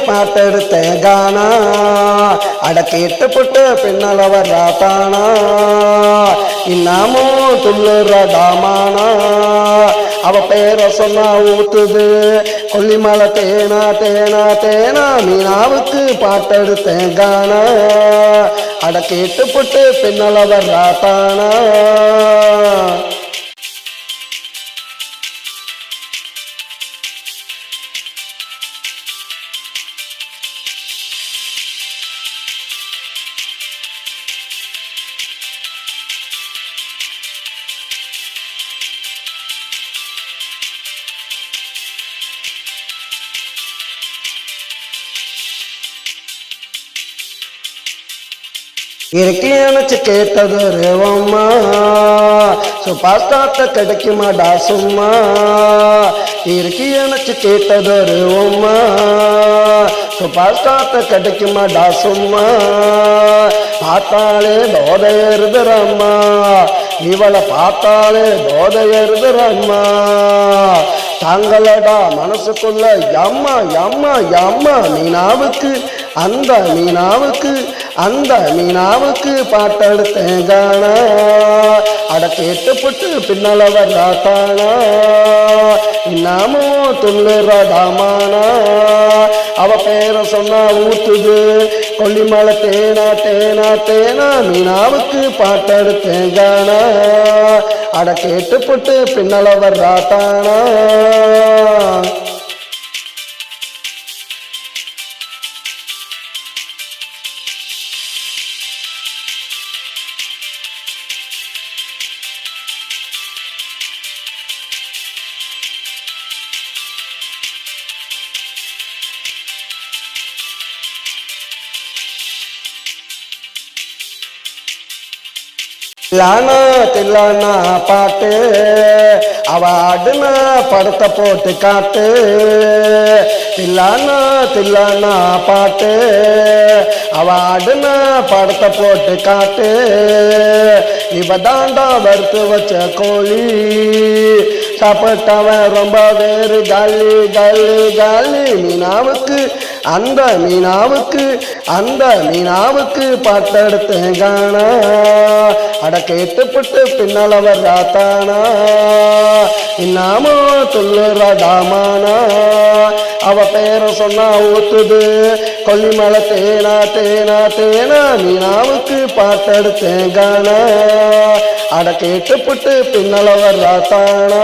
பாட்டெடுத்தேன் கானா அடக்கிட்டு புட்டு பின்னல வர்றாத்தானா இன்னமும் துள்ளுறடாமானா அவ பேரை சொன்னா ஊத்துது கொல்லிமலை தேனா தேனா தேனா மீனாவுக்கு பாட்டெடுத்தேன் கானா அடக்கிட்டு புட்டு பின்னல வர்றாத்தானா இறக்கி அணைச்சு கேட்டதொரு அம்மா சூப்பர் ஸ்டார்ட்ட கிடைக்குமாடா சும்மா இறக்கி அணைச்சு கேட்டதொரு அம்மா சூப்பர் ஸ்டார்ட்ட கிடைக்குமாடா சும்மா பார்த்தாலே போதையறுதுரம்மா இவளை பார்த்தாலே போதையறுதுரம்மா தாங்களடா மனசுக்குள்ள எம்மா எம்மா எம்மா மீனாவுக்கு அந்த மீனாவுக்கு பாட்டெடுத்தேன் கானா அடக்கேட்டு புட்டு பின்னல வர்றாத்தானா இன்னமும் துள்ளுறடாமானா அவ பேரை சொன்னா ஊத்துது கொல்லிமலை தேனா தேனா தேனா மீனாவுக்கு பாட்டெடுத்தேன் கானா அடக்கேட்டு புட்டு பின்னல வர்றாத்தானா தில்லானா பாட்டு அவ ஆடுனா படத்தை போட்டு காட்டு தில்லானா பாட்டு அவ ஆடுனா படத்தை போட்டு காட்டு இவ தாண்டா வறுத்து வச்ச கோழி சாப்பிட்டவன் ரொம்ப வேறு காலி காலி காலி மீனாவுக்கு அந்த மீனாவுக்கு பாட்டெடுத்தேன் கானா அடக்கேட்டு புட்டு பின்னல வர்றாத்தானா இன்னமோ துள்ளுறடாமானா அவ பேரை சொன்னா ஊத்துது கொல்லிமலை தேனா தேனா தேனா மீனாவுக்கு பாட்டெடுத்தேன் கானா அடக்கேட்டு புட்டு பின்னல வர்றாத்தானா